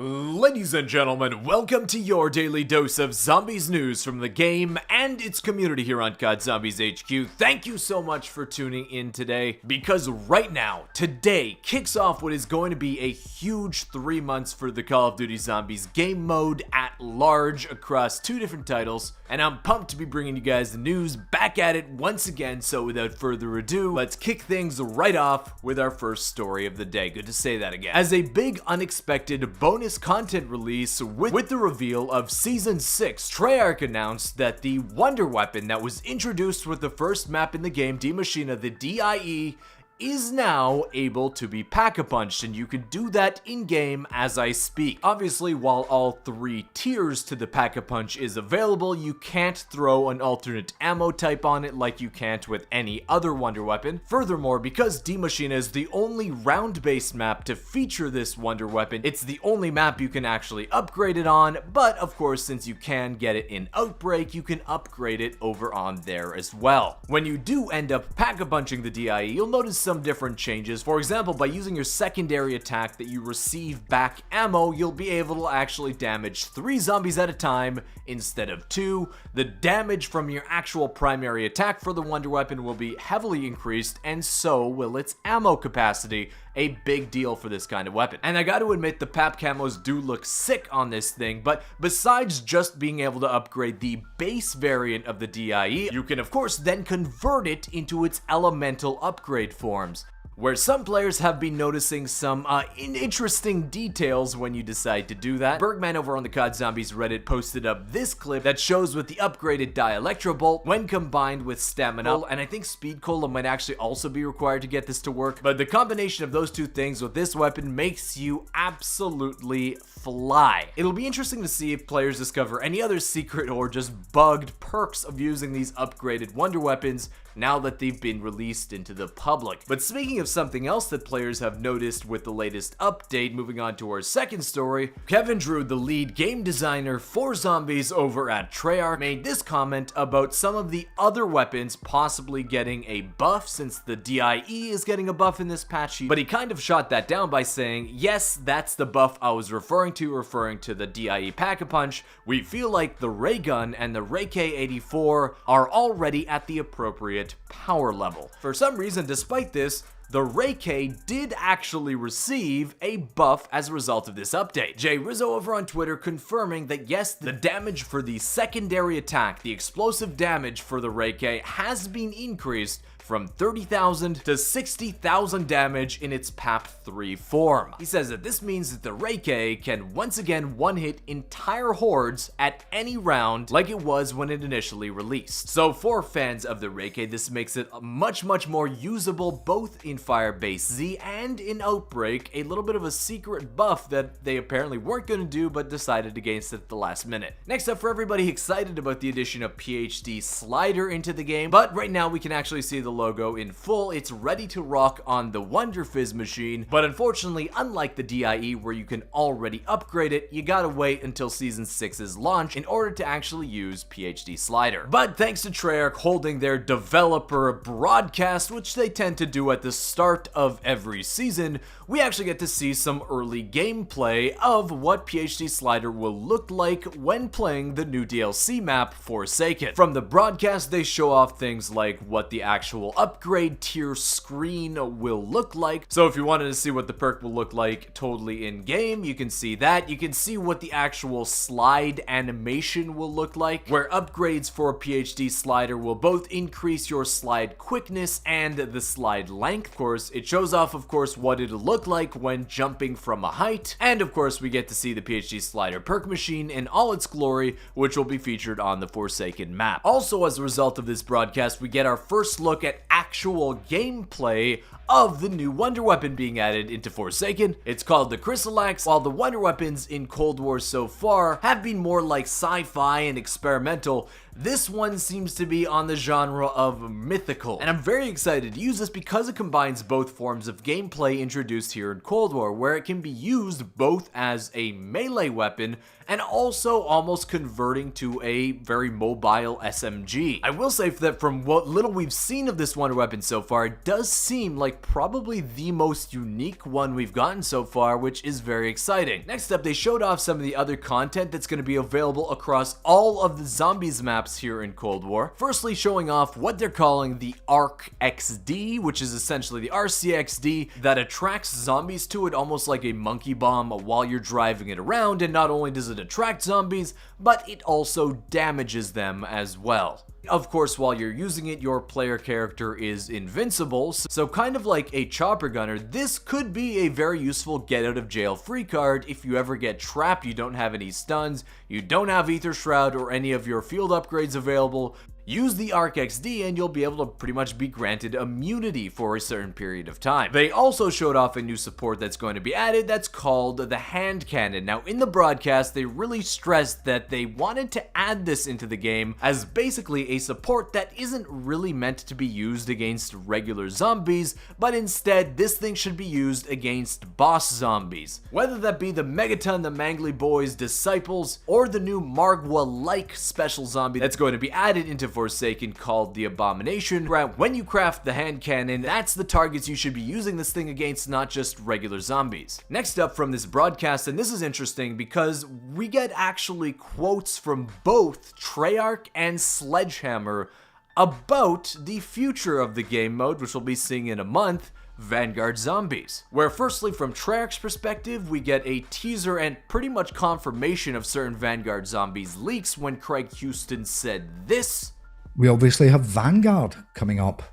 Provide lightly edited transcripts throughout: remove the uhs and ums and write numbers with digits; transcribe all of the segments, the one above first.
Ladies and gentlemen, welcome to your daily dose of zombies news from the game and its community here on COD Zombies HQ. Thank you so much for tuning in today, because right now, today, kicks off what is going to be a huge 3 months for the Call of Duty Zombies game mode at large across 2 different titles, and I'm pumped to be bringing you guys the news back at it once again. So without further ado, let's kick things right off with our first story of the day. Good to say that again. As a big unexpected bonus content release with the reveal of Season 6, Treyarch announced that the Wonder Weapon that was introduced with the first map in the game, Die Maschine, the DIE, is now able to be pack-a-punched, and you can do that in-game as I speak. Obviously, while all 3 tiers to the pack-a-punch is available, you can't throw an alternate ammo type on it like you can't with any other Wonder Weapon. Furthermore, because Die Maschine is the only round-based map to feature this Wonder Weapon, it's the only map you can actually upgrade it on, but of course, since you can get it in Outbreak, you can upgrade it over on there as well. When you do end up pack-a-punching the DIE, you'll notice some different changes. For example, by using your secondary attack that you receive back ammo, you'll be able to actually damage 3 zombies at a time instead of 2. The damage from your actual primary attack for the Wonder Weapon will be heavily increased, and so will its ammo capacity. A big deal for this kind of weapon. And I gotta admit, the PAP camos do look sick on this thing, but besides just being able to upgrade the base variant of the DIE, you can of course then convert it into its elemental upgrade forms, where some players have been noticing some interesting details when you decide to do that. Bergman over on the COD Zombies Reddit posted up this clip that shows with the upgraded Dielectro Bolt when combined with Stamina, and I think Speed Cola might actually also be required to get this to work, but the combination of those 2 things with this weapon makes you absolutely fly. It'll be interesting to see if players discover any other secret or just bugged perks of using these upgraded Wonder Weapons now that they've been released into the public. But speaking of something else that players have noticed with the latest update, moving on to our second story, Kevin Drew, the lead game designer for Zombies over at Treyarch, made this comment about some of the other weapons possibly getting a buff, since the DIE is getting a buff in this patch sheet, but he kind of shot that down by saying, yes, that's the buff I was referring to the DIE Pack-a-Punch. We feel like the ray gun and the Ray K84 are already at the appropriate power level. For some reason, despite this, the Ray K did actually receive a buff as a result of this update. Jay Rizzo over on Twitter confirming that yes, the damage for the secondary attack, the explosive damage for the Ray K, has been increased from 30,000 to 60,000 damage in its PAP 3 form. He says that this means that the Ray K can once again one-hit entire hordes at any round like it was when it initially released. So for fans of the Ray K, this makes it much more usable both in Firebase Z and in Outbreak, a little bit of a secret buff that they apparently weren't going to do but decided against at the last minute. Next up, for everybody excited about the addition of PhD Slider into the game, but right now we can actually see the logo in full. It's ready to rock on the Wonder Fizz machine, but unfortunately, unlike the DIE where you can already upgrade it, you gotta wait until Season 6's launch in order to actually use PhD Slider. But thanks to Treyarch holding their developer broadcast, which they tend to do at the start of every season, we actually get to see some early gameplay of what PhD Slider will look like when playing the new DLC map, Forsaken. From the broadcast, they show off things like what the actual upgrade tier screen will look like. So if you wanted to see what the perk will look like totally in game, you can see that. You can see what the actual slide animation will look like, where upgrades for PhD Slider will both increase your slide quickness and the slide length. Of course, it shows off, of course, what it'll look like when jumping from a height, and of course we get to see the PhD Slider perk machine in all its glory, which will be featured on the Forsaken map. Also, as a result of this broadcast, we get our first look at actual gameplay of the new Wonder Weapon being added into Forsaken. It's called the Chrysalax. While the Wonder Weapons in Cold War so far have been more like sci-fi and experimental, This one seems to be on the genre of mythical, and I'm very excited to use this because it combines both forms of gameplay introduced here in Cold War, where it can be used both as a melee weapon and also almost converting to a very mobile SMG. I will say that from what little we've seen of this Wonder Weapon so far, it does seem like probably the most unique one we've gotten so far, which is very exciting. Next up, they showed off some of the other content that's going to be available across all of the Zombies maps here in Cold War. Firstly, showing off what they're calling the Arc XD, which is essentially the RCXD that attracts zombies to it almost like a monkey bomb while you're driving it around, and not only does it attract zombies, but it also damages them as well. Of course, while you're using it, your player character is invincible, so kind of like a chopper gunner, this could be a very useful get out of jail free card if you ever get trapped, you don't have any stuns, you don't have Ether Shroud or any of your field upgrades available. Use the Arc XD and you'll be able to pretty much be granted immunity for a certain period of time. They also showed off a new support that's going to be added that's called the hand cannon. Now in the broadcast, they really stressed that they wanted to add this into the game as basically a support that isn't really meant to be used against regular zombies, but instead this thing should be used against boss zombies. Whether that be the Megaton, the Mangly Boys, Disciples, or the new Margwa-like special zombie that's going to be added into Forsaken called the Abomination. When you craft the hand cannon, that's the targets you should be using this thing against, not just regular zombies. Next up from this broadcast, and this is interesting because we get actually quotes from both Treyarch and Sledgehammer about the future of the game mode, which we'll be seeing in a month, Vanguard Zombies. Where firstly, from Treyarch's perspective, we get a teaser and pretty much confirmation of certain Vanguard Zombies leaks when Craig Houston said this. We obviously have Vanguard coming up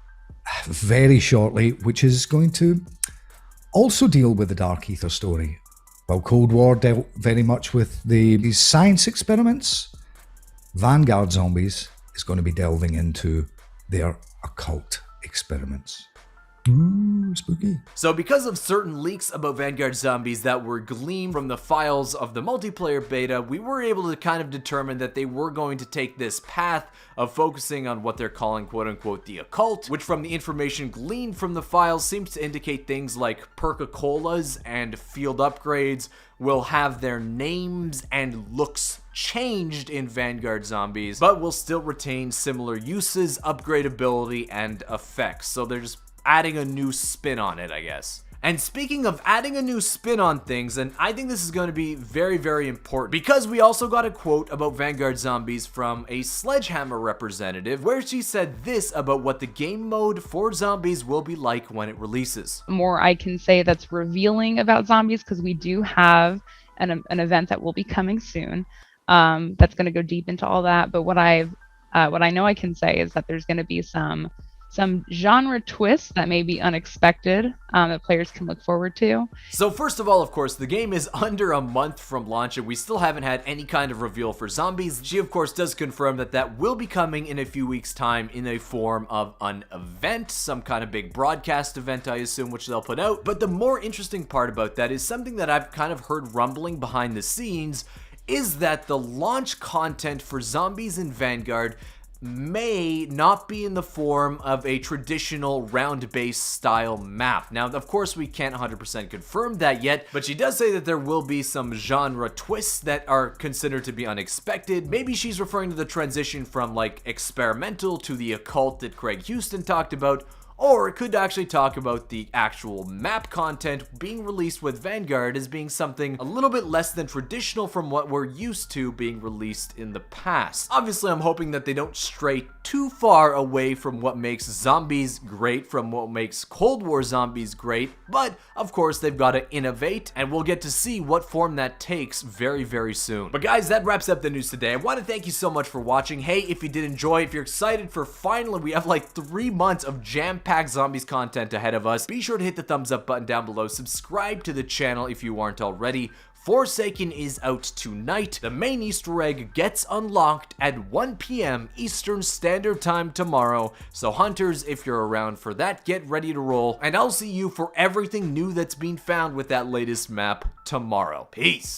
very shortly, which is going to also deal with the Dark Ether story. While Cold War dealt very much with these science experiments, Vanguard Zombies is going to be delving into their occult experiments. Ooh, spooky. So because of certain leaks about Vanguard Zombies that were gleaned from the files of the multiplayer beta, we were able to kind of determine that they were going to take this path of focusing on what they're calling quote-unquote the occult, which from the information gleaned from the files seems to indicate things like Perca-Colas and field upgrades will have their names and looks changed in Vanguard Zombies, but will still retain similar uses, upgradability, and effects. So they're just adding a new spin on it, I guess. And speaking of adding a new spin on things, and I think this is going to be very, very important because we also got a quote about Vanguard Zombies from a Sledgehammer representative where she said this about what the game mode for zombies will be like when it releases. More I can say that's revealing about zombies, because we do have an event that will be coming soon that's going to go deep into all that. But what I know I can say is that there's going to be some genre twists that may be unexpected that players can look forward to. So first of all, of course, the game is under a month from launch and we still haven't had any kind of reveal for zombies. She of course does confirm that that will be coming in a few weeks time in a form of an event, some kind of big broadcast event I assume, which they'll put out. But the more interesting part about that is something that I've kind of heard rumbling behind the scenes, is that the launch content for Zombies in Vanguard may not be in the form of a traditional round-based style map. Now, of course, we can't 100% confirm that yet, but she does say that there will be some genre twists that are considered to be unexpected. Maybe she's referring to the transition from, like, experimental to the occult that Craig Houston talked about, or it could actually talk about the actual map content being released with Vanguard as being something a little bit less than traditional from what we're used to being released in the past. Obviously, I'm hoping that they don't stray too far away from what makes zombies great, from what makes Cold War zombies great, but of course they've got to innovate, and we'll get to see what form that takes very, very soon. But guys, that wraps up the news today. I want to thank you so much for watching. Hey, if you did enjoy, if you're excited for finally, we have like 3 months of jam-packed zombies content ahead of us, be sure to hit the thumbs up button down below, subscribe to the channel if you aren't already. Forsaken is out tonight. The main Easter egg gets unlocked at 1 p.m. Eastern Standard Time tomorrow, so hunters, if you're around for that, get ready to roll, and I'll see you for everything new that's being found with that latest map tomorrow. Peace!